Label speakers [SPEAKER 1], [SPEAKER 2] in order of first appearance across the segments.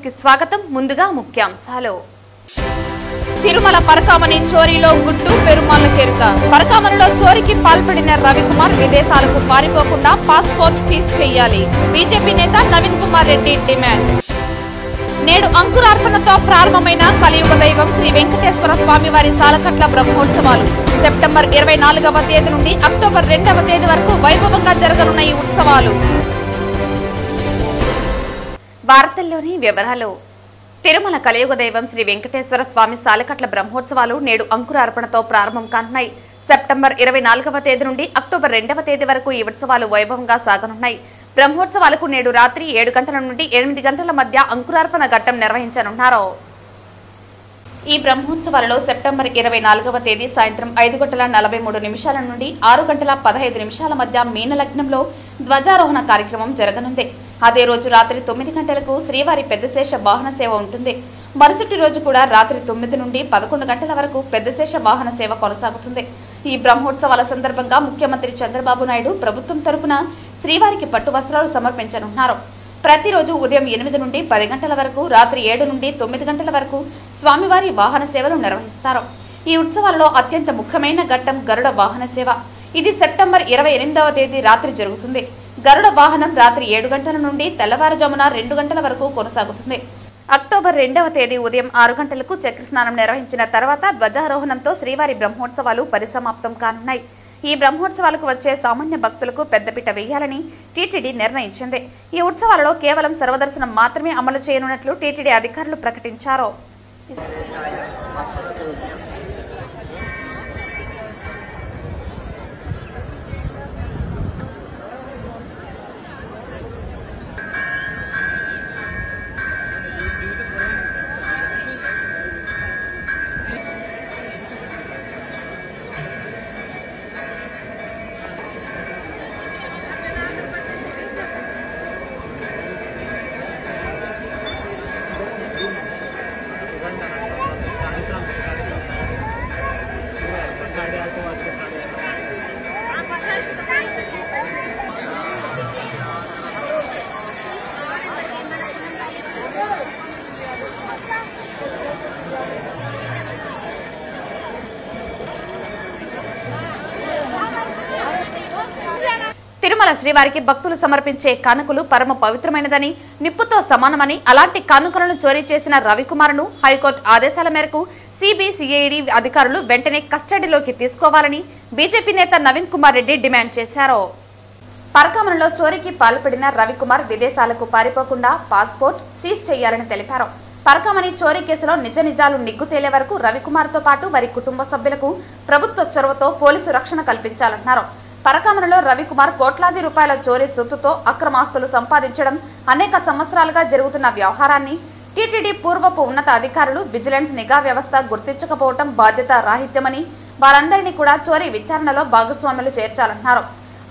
[SPEAKER 1] కి స్వాగతం. ముందుగా ముఖ్యాంశాలు. తిరుమల పరకామణి చోరీలో గుట్టు పెరుమాళ్ల కేరుక. పరకామణిలో చోరీకి పాల్పడిన రవికుమార్ విదేశాలకు పారిపోకుండా పాస్పోర్ట్ సీజ్ చేయాలి. బీజేపీ నేత నవీన్ కుమార్ రెడ్డి డిమాండ్. నేడు అంకురార్పణతో ప్రారంభమైన కలియుగ దైవం శ్రీ వెంకటేశ్వర స్వామివారి సాలకట్ల బ్రహ్మోత్సవాలు సెప్టెంబర్ 24వ తేదీ నుండి అక్టోబర్ 2వ తేదీ వరకు వైభవంగా జరగనున్న ఈ ఉత్సవాలు. వార్తల్లోని వివరాలు. తిరుమల కలియుగ దైవం శ్రీ వెంకటేశ్వర స్వామి సాలకట్ల బ్రహ్మోత్సవాలు నేడు అంకురార్పణతో ప్రారంభం కానున్నాయి. సెప్టెంబర్ 24వ తేదీ నుండి అక్టోబర్ 2వ తేదీ వరకు ఈ ఉత్సవాలు వైభవంగా సాగనున్నాయి. బ్రహ్మోత్సవాలకు నేడు రాత్రి 7 గంటల నుండి 8 గంటల మధ్య అంకురార్పణ ఘట్టం నిర్వహించనున్నారు. ఈ బ్రహ్మోత్సవాలలో సెప్టెంబర్ 24వ తేదీ సాయంత్రం 5:43 నుండి 6:15 మధ్య మీనలగ్నంలో ధ్వజారోహణ కార్యక్రమం జరగనుంది. అదే రోజు రాత్రి 9 గంటలకు శ్రీవారి పెద్దశేష వాహన సేవ ఉంటుంది. మరుసటి రోజు కూడా రాత్రి 9 నుండి 11 గంటల వరకు పెద్దశేష వాహన సేవ కొనసాగుతుంది. ఈ బ్రహ్మోత్సవాల సందర్భంగా ముఖ్యమంత్రి చంద్రబాబు నాయుడు ప్రభుత్వం తరపున శ్రీవారికి పట్టు వస్త్రాలు సమర్పించనున్నారు. ప్రతిరోజు ఉదయం 8 నుండి 10 గంటల వరకు, రాత్రి 7 నుండి 9 గంటల వరకు స్వామివారి వాహన సేవలు నిర్వహిస్తారు. ఈ ఉత్సవాలలో అత్యంత ముఖ్యమైన ఘట్టం గరుడ వాహన సేవ. ఇది సెప్టెంబర్ 28వ తేదీ రాత్రి జరుగుతుంది. గరుడ వాహనం రాత్రి 7 గంటల నుండి తెల్లవారుజామున 2 గంటల వరకు కొనసాగుతుంది. అక్టోబర్ 2వ తేదీ ఉదయం 6 గంటలకు చక్రస్నానం నిర్వహించిన తర్వాత ధ్వజారోహణంతో శ్రీవారి బ్రహ్మోత్సవాలు పరిసమాప్తం కానున్నాయి. ఈ బ్రహ్మోత్సవాలకు వచ్చే సామాన్య భక్తులకు పెద్దపీట వేయాలని టీటీడీ నిర్ణయించింది. ఈ ఉత్సవాలలో కేవలం సర్వదర్శనం మాత్రమే అమలు చేయనున్నట్లు టీటీడీ అధికారులు ప్రకటించారు. తిరుమల శ్రీవారికి భక్తులు సమర్పించే కానుకలు పరమ పవిత్రమైనదని, నిప్పుతో సమానమని, అలాంటి కానుకలను చోరీ చేసిన రవికుమార్ను హైకోర్టు ఆదేశాల మేరకు సిబిసిఐడి అధికారులు వెంటనే కస్టడీలోకి తీసుకోవాలని బీజేపీ నేత నవీన్ కుమార్ రెడ్డి డిమాండ్ చేశారు. పరకామణిలో చోరీకి పాల్పడిన రవికుమార్ విదేశాలకు పారిపోకుండా పాస్పోర్ట్ సీజ్ చేయాలని తెలిపారు. పరకామణి చోరీ కేసులో నిజ నిజాలు నిగ్గు తేలే వరకు రవికుమార్తో పాటు వారి కుటుంబ సభ్యులకు ప్రభుత్వ చొరవతో పోలీసు రక్షణ కల్పించాలన్నారు. పరకామణిలో రవికుమార్ కోట్లాది రూపాయల చోరీ సొత్తుతో అక్రమాస్తులు సంపాదించడం అనేక సంవత్సరాలుగా జరుగుతున్న వ్యవహారాన్ని టీటీడీ పూర్వపు ఉన్నత అధికారులు విజిలెన్స్ నిఘా వ్యవస్థ గుర్తించకపోవడం బాధ్యత రాహిత్యమని, వారందరినీ కూడా చోరీ విచారణలో భాగస్వాములు చేర్చాలన్నారు.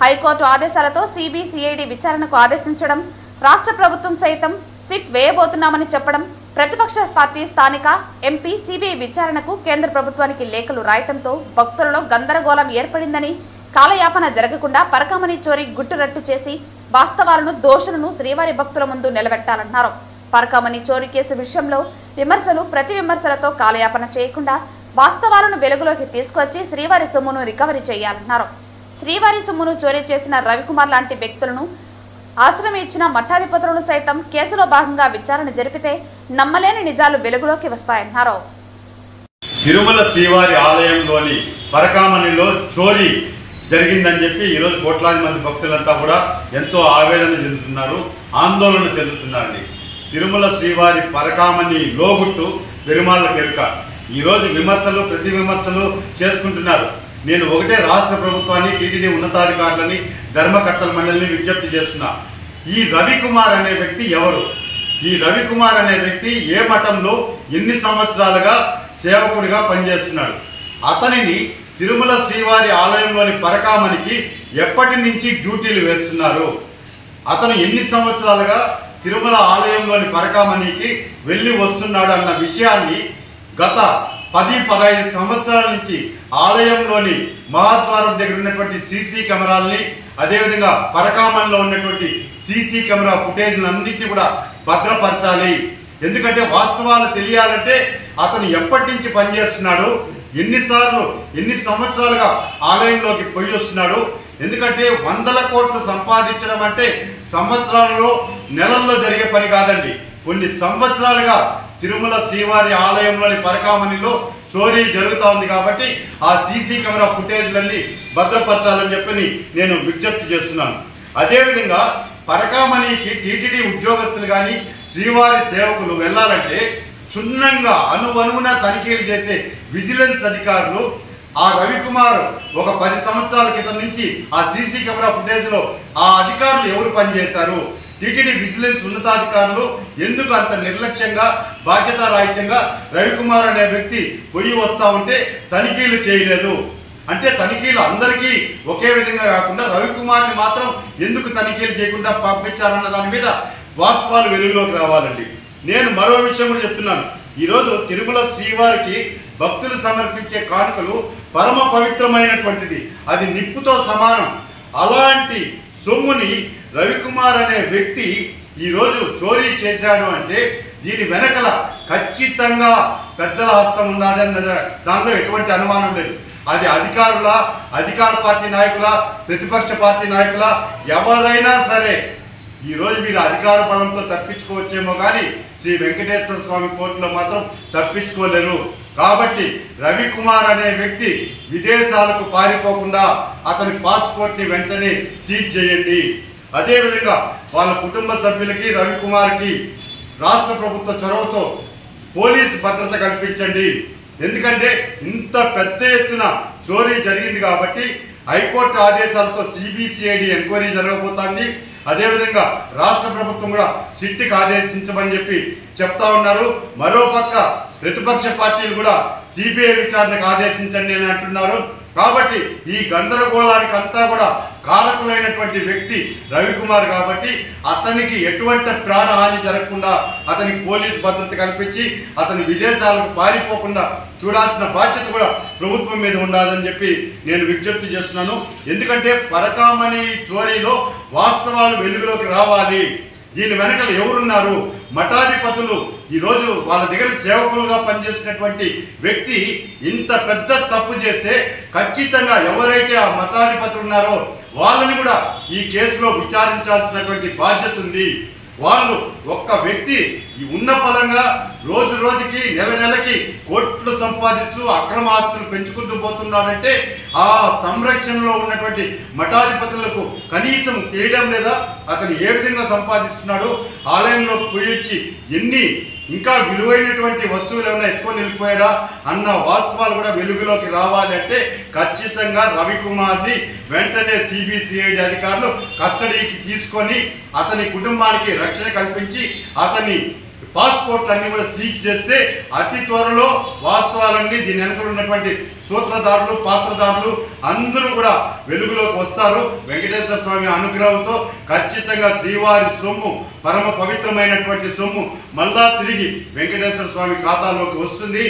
[SPEAKER 1] హైకోర్టు ఆదేశాలతో సిబిసిఐడి విచారణకు ఆదేశించడం, రాష్ట్ర ప్రభుత్వం సైతం సిట్ వేయబోతున్నామని చెప్పడం, ప్రతిపక్ష పార్టీ స్థానిక ఎంపీ సిబిఐ విచారణకు కేంద్ర ప్రభుత్వానికి లేఖలు రాయటంతో భక్తులలో గందరగోళం ఏర్పడిందని, కాలయాపన జరగకుండా పరకామణి చోరీ గుట్టురట్టు చేసి వాస్తవాలను, దోషులను శ్రీవారి భక్తుల ముందు నిలబెట్టాలన్నారు. పరకామణి చోరీ కేసు విషయంలో విమర్శలు, ప్రతి విమర్శలతో కాలయాపన చేయకుండా వాస్తవాలను వెలుగులోకి తీసుకొచ్చి శ్రీవారి సొమ్మును రికవరీ చేయాలన్నారు. శ్రీవారి సొమ్మును చోరీ చేసిన రవికుమార్ లాంటి వ్యక్తులను ఆశ్రయం ఇచ్చిన మఠాధిపతులను సైతం కేసులో భాగంగా విచారణ జరిపితే నమ్మలేని నిజాలు వెలుగులోకి వస్తాయన్నారు.
[SPEAKER 2] తిరుమల శ్రీవారి ఆలయంలోని పరకామణిలో చోరీ జరిగిందని చెప్పి ఈరోజు కోట్లాది మంది భక్తులంతా కూడా ఎంతో ఆవేదన చెందుతున్నారు, ఆందోళన చెందుతున్నారండి. తిరుమల శ్రీవారి పరకామణి లోగుట్టు పెరుమాళ్ల కేరుక. ఈరోజు విమర్శలు, ప్రతి విమర్శలు చేసుకుంటున్నారు. నేను ఒకటే రాష్ట్ర ప్రభుత్వాన్ని, టీటీడీ ఉన్నతాధికారులని, ధర్మకర్తల మండలిని విజ్ఞప్తి చేస్తున్నా. ఈ రవికుమార్ అనే వ్యక్తి ఎవరు? ఈ రవికుమార్ అనే వ్యక్తి ఏ మఠంలో ఎన్ని సంవత్సరాలుగా సేవకుడిగా పనిచేస్తున్నాడు? అతనిని తిరుమల శ్రీవారి ఆలయంలోని పరకామణికి ఎప్పటి నుంచి డ్యూటీలు వేస్తున్నారు? అతను ఎన్ని సంవత్సరాలుగా తిరుమల ఆలయంలోని పరకామణికి వెళ్ళి వస్తున్నాడు అన్న విషయాన్ని గత 10-15 సంవత్సరాల నుంచి ఆలయంలోని మహాద్వారం దగ్గర ఉన్నటువంటి సీసీ కెమెరాలని, అదేవిధంగా పరకామణిలో ఉన్నటువంటి సీసీ కెమెరా ఫుటేజ్లన్నింటినీ కూడా భద్రపరచాలి. ఎందుకంటే వాస్తవాలు తెలియాలంటే అతను ఎప్పటి నుంచి పనిచేస్తున్నాడు, ఎన్ని సంవత్సరాలుగా ఆలయంలోకి పోయి వస్తున్నాడు. ఎందుకంటే 100 కోట్లు సంపాదించడం అంటే సంవత్సరాలలో నెలల్లో జరిగే పని కాదండి. కొన్ని సంవత్సరాలుగా తిరుమల శ్రీవారి ఆలయంలోని పరకామణిలో చోరీ జరుగుతూ ఉంది. కాబట్టి ఆ సీసీ కెమెరా ఫుటేజ్లన్నీ భద్రపరచాలని చెప్పి నేను విజ్ఞప్తి చేస్తున్నాను. అదేవిధంగా పరకామణికి టీటీడీ ఉద్యోగస్తులు కానీ శ్రీవారి సేవకులు వెళ్ళాలంటే క్షుణ్ణంగా అణువణువున తనిఖీలు చేసే విజిలెన్స్ అధికారులు ఆ రవికుమార్ ఒక 10 సంవత్సరాల క్రితం నుంచి ఆ సీసీ కెమెరా ఫుటేజ్లో ఆ అధికారులు ఎవరు పనిచేశారు, టీటీడీ విజిలెన్స్ ఉన్నతాధికారులు ఎందుకు అంత నిర్లక్ష్యంగా బాధ్యతారాహిత్యంగా రవికుమార్ అనే వ్యక్తి పోయి వస్తా ఉంటే తనిఖీలు చేయలేదు అంటే తనిఖీలు అందరికీ ఒకే విధంగా కాకుండా రవికుమార్ని మాత్రం ఎందుకు తనిఖీలు చేయకుండా పంపించారన్న దాని మీద వాస్తవాలు వెలుగులోకి రావాలండి. నేను మరో విషయం కూడా చెప్తున్నాను. ఈరోజు తిరుమల శ్రీవారికి భక్తులు సమర్పించే కానుకలు పరమ పవిత్రమైనటువంటిది, అది నిప్పుతో సమానం. అలాంటి సొమ్ముని రవికుమార్ అనే వ్యక్తి ఈరోజు చోరీ చేశాడు అంటే దీని వెనకల ఖచ్చితంగా పెద్దల హస్తం ఉన్నదన్న దానిలో ఎటువంటి అనుమానం లేదు. అది అధికార పార్టీ నాయకుల, ప్రతిపక్ష పార్టీ నాయకుల, ఎవరైనా సరే ఈరోజు మీరు అధికార బలంతో తప్పించుకోవచ్చేమో కానీ శ్రీ వెంకటేశ్వర స్వామి కోర్టులో మాత్రం తప్పించుకోలేరు. కాబట్టి రవికుమార్ అనే వ్యక్తి విదేశాలకు పారిపోకుండా అతని పాస్పోర్ట్ని వెంటనే సీజ్ చేయండి. అదేవిధంగా వాళ్ళ కుటుంబ సభ్యులకి రవికుమార్కి రాష్ట్ర ప్రభుత్వ చొరవతో పోలీసు భద్రత కల్పించండి. ఎందుకంటే ఇంత పెద్ద ఎత్తున చోరీ జరిగింది కాబట్టి హైకోర్టు ఆదేశాలతో సిబిసిఐడి ఎంక్వైరీ జరగబోతోంది. అదేవిధంగా రాష్ట్ర ప్రభుత్వం కూడా సిట్కి ఆదేశించమని చెప్పి చెప్తా ఉన్నారు. మరోపక్క ప్రతిపక్ష పార్టీలు కూడా సిబిఐ విచారణకు ఆదేశించండి అని అంటున్నారు. కాబట్టి ఈ గందరగోళానికి అంతా కూడా కారకులైనటువంటి వ్యక్తి రవికుమార్ కాబట్టి అతనికి ఎటువంటి ప్రాణహాని జరగకుండా అతనికి పోలీసు భద్రత కల్పించి అతని విదేశాలకు పారిపోకుండా చూడాల్సిన బాధ్యత కూడా ప్రభుత్వం మీద ఉండాలని చెప్పి నేను విజ్ఞప్తి చేస్తున్నాను. ఎందుకంటే పరకామణి చోరీలో వాస్తవాలు వెలుగులోకి రావాలి. దీని వెనకలు ఎవరున్నారు? మఠాధిపతులు. ఈరోజు వాళ్ళ దగ్గర సేవకులుగా పనిచేసినటువంటి వ్యక్తి ఇంత పెద్ద తప్పు చేస్తే ఖచ్చితంగా ఎవరైతే ఆ మఠాధిపతులు ఉన్నారో వాళ్ళని కూడా ఈ కేసులో విచారించాల్సినటువంటి బాధ్యత ఉంది. వాళ్ళు ఒక్క వ్యక్తి ఉన్న ఫలంగా రోజు రోజుకి నెలకి కోట్లు సంపాదిస్తూ అక్రమ ఆస్తులు పెంచుకుంటూ పోతున్నాడంటే ఆ సంరక్షణలో ఉన్నటువంటి మఠాధిపతులకు కనీసం తెలియడం లేదా? అతను ఏ విధంగా సంపాదిస్తున్నాడు? ఆలయంలో పోయొచ్చి ఎన్ని ఇంకా విలువైనటువంటి వస్తువులు ఏమైనా ఎత్తుకొని వెళ్ళిపోయాడా అన్న వాస్తవాలు కూడా వెలుగులోకి రావాలి అంటే ఖచ్చితంగా రవికుమార్ని వెంటనే సిబిసిఐడి అధికారులు కస్టడీకి తీసుకొని అతని కుటుంబానికి రక్షణ కల్పించి అతని పాస్పోర్ట్ అన్ని కూడా సీజ్ చేస్తే అతి త్వరలో వాస్తవాలన్నీ దీని వెనక ఉన్నటువంటి సూత్రధారులు, పాత్రధారులు అందరూ కూడా వెలుగులోకి వస్తారు. వెంకటేశ్వర స్వామి అనుగ్రహంతో ఖచ్చితంగా శ్రీవారి సొమ్ము, పరమ పవిత్రమైనటువంటి సొమ్ము మళ్ళా తిరిగి వెంకటేశ్వర స్వామి ఖాతాలోకి వస్తుంది.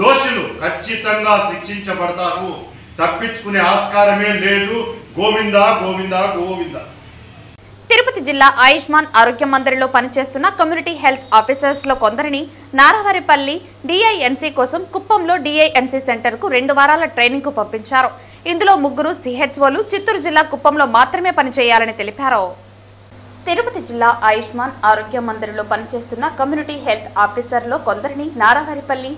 [SPEAKER 2] దోషులు ఖచ్చితంగా శిక్షించబడతారు. తప్పించుకునే ఆస్కారమే లేదు. గోవిందా గోవిందా గోవిందా.
[SPEAKER 1] తిరుపతి జిల్లా ఆయుష్మాన్ ఆరోగ్య మందిరంలో పనిచేస్తున్న కమ్యూనిటీ హెల్త్ ఆఫీసర్స్ లో కొందరిని నారావారిపల్లి డిఐఎన్సీ కోసం కుప్పంలో డిఐఎన్సీ సెంటర్ కు 2 వారాల ట్రైనింగ్ కు పంపించారు. ఇందులో 3 సిహెచ్ఓలు చిత్తూరు జిల్లా కుప్పంలో మాత్రమే పనిచేయాలని తెలిపారు. తిరుపతి జిల్లా ఆయుష్మాన్ ఆరోగ్య మందిరంలో పనిచేస్తున్న కమ్యూనిటీ హెల్త్ ఆఫీసర్ లో కొందరిని నారావారిపల్లి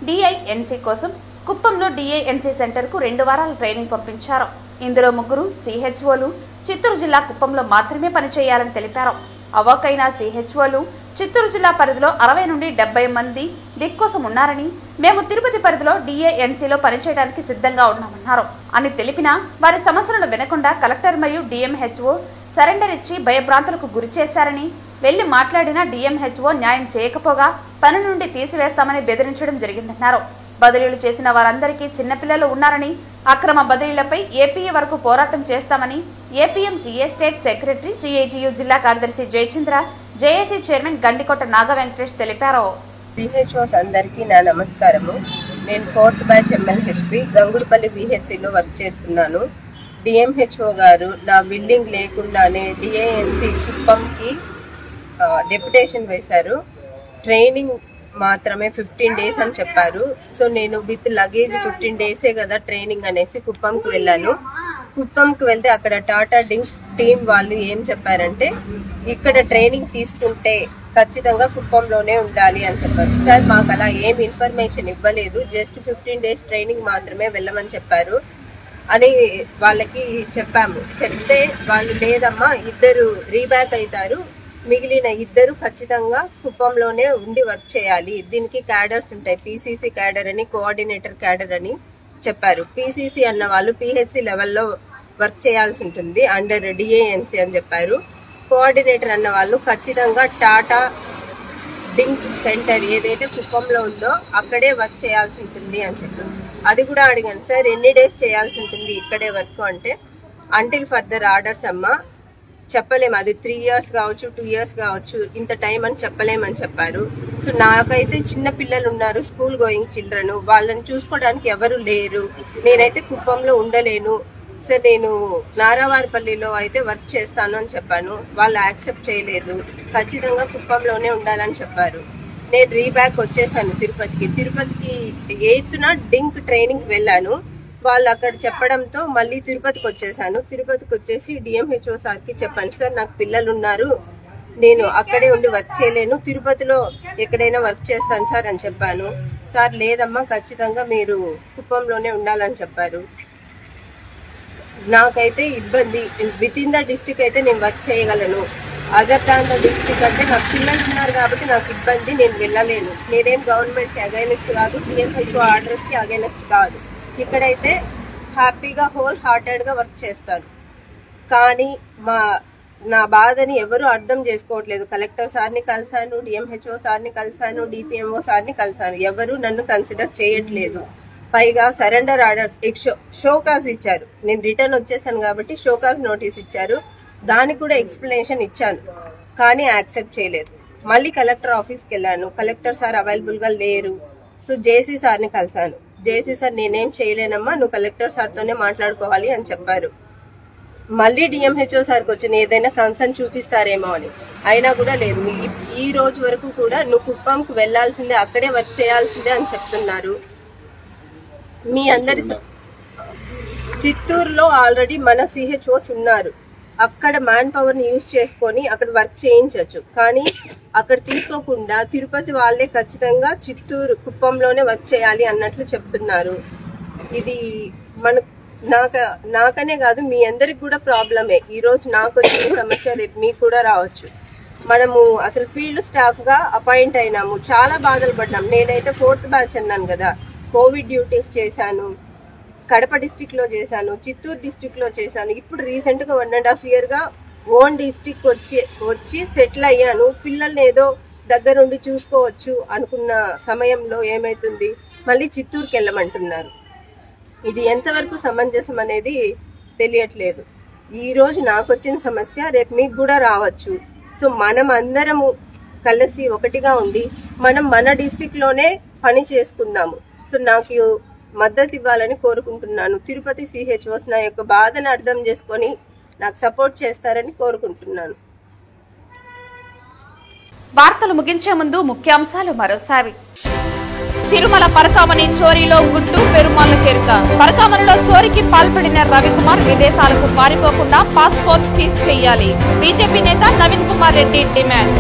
[SPEAKER 1] డిఐఎన్సీ కోసం కుప్పంలో డిఐఎన్సీ సెంటర్ కు 2 వారాల ట్రైనింగ్ పంపించారు. ఇందులో 3 సిహెచ్ఓలు చిత్తూరు జిల్లా కుప్పంలో మాత్రమే పనిచేయాలని తెలిపారు. అవాకైన సిహెచ్ఓలు చిత్తూరు జిల్లా పరిధిలో 60 నుండి 70 మంది డిక్ కోసం ఉన్నారని, మేము తిరుపతి పరిధిలో డిఏఎన్సీలో పనిచేయడానికి సిద్ధంగా ఉన్నామన్నారు అని తెలిపినా వారి సమస్యలను వినకుండా కలెక్టర్ మరియు డిఎంహెచ్ఓ సరెండర్ ఇచ్చి భయభ్రాంతులకు గురి చేశారని, వెళ్లి మాట్లాడినా డిఎంహెచ్ఓ న్యాయం చేయకపోగా పని నుండి తీసివేస్తామని బెదిరించడం జరిగిందన్నారు. బదిలీలు చేసిన వారందరికీ చిన్నపిల్లలు ఉన్నారని, అక్రమ బదిలీలపై ఏపీఏ వరకు పోరాటం చేస్తామని ఏపీఎంసీఏ స్టేట్ సెక్రటరీ, సిఐటియు జిల్లా కార్యదర్శి జయచంద్ర, జేఏసీ చైర్మన్ గండికోట నాగ వెంకటేష్ తెలిపారు.
[SPEAKER 3] సిహెచ్ఓస్ అందరికీ నా నమస్కారము. నేను 4th బ్యాచ్ ఎంఎల్హెచ్పి గంగుడుపల్లి పిహెచ్సిలో వర్క్ చేస్తున్నాను. డిఎంహెచ్ఓ గారు నా బిల్డింగ్ లేకుండానే డిఐఎన్సీ కుప్పంకి డెప్యుటేషన్ వేశారు. ట్రైనింగ్ మాత్రమే 15 days అని చెప్పారు. సో నేను విత్ లగేజ్ 15 days కదా ట్రైనింగ్ అనేసి కుప్పంకి వెళ్ళాను. కుప్పంకి వెళ్తే అక్కడ టాటా టీం వాళ్ళు ఏం చెప్పారంటే ఇక్కడ ట్రైనింగ్ తీసుకుంటే ఖచ్చితంగా కుప్పంలోనే ఉండాలి అని చెప్పారు. సార్ మాకు అలా ఏం ఇన్ఫర్మేషన్ ఇవ్వలేదు, జస్ట్ 15 days ట్రైనింగ్ మాత్రమే వెళ్ళమని చెప్పారు అని వాళ్ళకి చెప్పాము. చెప్తే వాళ్ళు లేదమ్మా 2 రీబ్యాక్ అవుతారు, మిగిలిన 2 ఖచ్చితంగా కుప్పంలోనే ఉండి వర్క్ చేయాలి, దీనికి క్యాడర్స్ ఉంటాయి, పీసీసీ క్యాడర్ అని కోఆర్డినేటర్ క్యాడర్ అని చెప్పారు. పీసీసీ అన్న వాళ్ళు పిహెచ్సి లెవెల్లో వర్క్ చేయాల్సి ఉంటుంది అండర్ డిఏఎన్సీ అని చెప్పారు. కోఆర్డినేటర్ అన్న వాళ్ళు ఖచ్చితంగా టాటా డింక్ సెంటర్ ఏదైతే కుప్పంలో ఉందో అక్కడే వర్క్ చేయాల్సి ఉంటుంది అని చెప్పారు. అది కూడా అడిగాను, సార్ ఎన్ని డేస్ చేయాల్సి ఉంటుంది ఇక్కడే వర్క్ అంటే అంటిల్ ఫర్దర్ ఆర్డర్స్ అమ్మ చెప్పలేము, అది 3 years కావచ్చు 2 years కావచ్చు, ఇంత టైం అని చెప్పలేమని చెప్పారు. సో నాకైతే చిన్న పిల్లలు ఉన్నారు, స్కూల్ గోయింగ్ చిల్డ్రన్, వాళ్ళని చూసుకోవడానికి ఎవరు లేరు, నేనైతే కుప్పంలో ఉండలేను సార్, నేను నారావారిపల్లిలో అయితే వర్క్ చేస్తాను అని చెప్పాను. వాళ్ళు యాక్సెప్ట్ చేయలేదు, ఖచ్చితంగా కుప్పంలోనే ఉండాలని చెప్పారు. నేను రీబ్యాక్ వచ్చేసాను తిరుపతికి 8th డింక్ ట్రైనింగ్ వెళ్ళాను. వాళ్ళు అక్కడ చెప్పడంతో మళ్ళీ తిరుపతికి వచ్చేసాను. తిరుపతికి వచ్చేసి డిఎంహెచ్ఓ సార్కి చెప్పాను, సార్ నాకు పిల్లలు ఉన్నారు, నేను అక్కడే ఉండి వర్క్ చేయలేను, తిరుపతిలో ఎక్కడైనా వర్క్ చేస్తాను సార్ అని చెప్పాను. సార్ లేదమ్మా ఖచ్చితంగా మీరు కుప్పంలోనే ఉండాలని చెప్పారు. నాకైతే ఇబ్బంది, విత్ ఇన్ ద డిస్ట్రిక్ట్ అయితే నేను వర్క్ చేయగలను, అదర్ దాన్ ద డిస్ట్రిక్ట్ అంటే నాకు పిల్లలు ఉన్నారు కాబట్టి నాకు ఇబ్బంది, నేను వెళ్ళలేను. నేనేం గవర్నమెంట్కి అగైనెస్ట్ కాదు, డిఎంహెచ్ఓ ఆర్డర్స్కి అగైనెస్ట్ కాదు, ఇక్కడైతే హ్యాపీగా హోల్ హార్టెడ్గా వర్క్ చేస్తాను. కానీ నా బాధని ఎవరు అర్థం చేసుకోవట్లేదు. కలెక్టర్ సార్ని కలిసాను, డిఎంహెచ్ఓ సార్ని కలిసాను, డిపిఎంఓ సార్ని కలిసాను, ఎవరు నన్ను కన్సిడర్ చేయట్లేదు. పైగా సరెండర్ ఆర్డర్స్ షోకాజ్ ఇచ్చారు, నేను రిటర్న్ వచ్చేసాను కాబట్టి షోకాజ్ నోటీస్ ఇచ్చారు, దానికి కూడా ఎక్స్ప్లెనేషన్ ఇచ్చాను కానీ యాక్సెప్ట్ చేయలేదు. మళ్ళీ కలెక్టర్ ఆఫీస్కి వెళ్ళాను, కలెక్టర్ సార్ అవైలబుల్గా లేరు. సో జేసీ సార్ని కలిసాను, జేసీ సార్ నేనేం చేయలేనమ్మా, నువ్వు కలెక్టర్ సార్తోనే మాట్లాడుకోవాలి అని చెప్పారు. మళ్ళీ డిఎంహెచ్ఓ సార్కి వచ్చిన ఏదైనా కన్సర్న్ చూపిస్తారేమో అని, అయినా కూడా లేదు. ఈ రోజు వరకు కూడా నువ్వు కుప్పంకి వెళ్లాల్సిందే, అక్కడే వర్క్ చేయాల్సిందే అని చెప్తున్నారు. మీ అందరి చిత్తూరులో ఆల్రెడీ మన సిహెచ్ఓస్ ఉన్నారు, అక్కడ మ్యాన్ పవర్ని యూజ్ చేసుకొని అక్కడ వర్క్ చేయించవచ్చు, కానీ అక్కడ తీసుకోకుండా తిరుపతి వాళ్ళే ఖచ్చితంగా చిత్తూరు కుప్పంలోనే వర్క్ చేయాలి అన్నట్లు చెప్తున్నారు. ఇది నాకనే కాదు మీ అందరికి కూడా ప్రాబ్లమే. ఈరోజు నాకు వచ్చిన సమస్య రేపు మీకు కూడా రావచ్చు. మనము అసలు ఫీల్డ్ స్టాఫ్గా అపాయింట్ అయినాము, చాలా బాధలు పడ్డాం. నేనైతే 4th batch అన్నాను కదా, కోవిడ్ డ్యూటీస్ చేశాను, కడప డిస్ట్రిక్ట్లో చేశాను, చిత్తూరు డిస్ట్రిక్ట్లో చేశాను, ఇప్పుడు రీసెంట్గా 1.5 yearగా ఓన్ డిస్ట్రిక్ట్ వచ్చి సెటిల్ అయ్యాను. పిల్లల్ని ఏదో దగ్గరుండి చూసుకోవచ్చు అనుకున్న సమయంలో ఏమవుతుంది, మళ్ళీ చిత్తూరుకి వెళ్ళమంటున్నారు. ఇది ఎంతవరకు సమంజసం అనేది తెలియట్లేదు. ఈరోజు నాకు వచ్చిన సమస్య రేపు మీకు కూడా రావచ్చు. సో మనం అందరము కలిసి ఒకటిగా ఉండి మనం మన డిస్ట్రిక్ట్లోనే పని చేసుకుందాము. సో నాకు మద్దతు ఇవ్వాలని కోరుకుంటున్నాను. తిరుపతి సిహెచ్ఓస్ నా యొక్క బాధను అర్థం చేసుకొని నాకు సపోర్ట్ చేస్తారని కోరుకుంటున్నాను.
[SPEAKER 1] వార్తలు ముగించే ముందు ముఖ్యాంశాలు మరోసారి. తిరుమల పరకామణి చోరీలో గుట్టు పెరుమాళ్ల కేరుక. పరకామణిలో చోరీకి పాల్పడిన రవికుమార్ విదేశాలకు పారిపోకుండా పాస్పోర్ట్ సీజ్ చేయాలి. బీజేపీ నేత నవీన్ కుమార్ రెడ్డి డిమాండ్.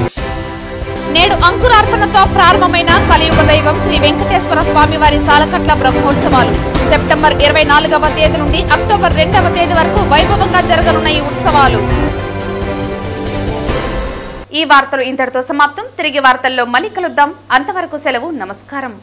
[SPEAKER 1] నేడు అంకురార్పణతో ప్రారంభమైన కలియుగ దైవం శ్రీ వెంకటేశ్వర స్వామి వారి సాలకట్ల బ్రహ్మోత్సవాలు సెప్టెంబర్ 24వ తేదీ నుండి అక్టోబర్ 2వ తేదీ వరకు వైభవంగా జరగనున్న ఈ ఉత్సవాలు. ఈ వార్తలు ఇంతటితో సమాప్తం. తిరిగి వార్తల్లో మళ్ళీ కలుద్దాం. అంతవరకు సెలవు. నమస్కారం.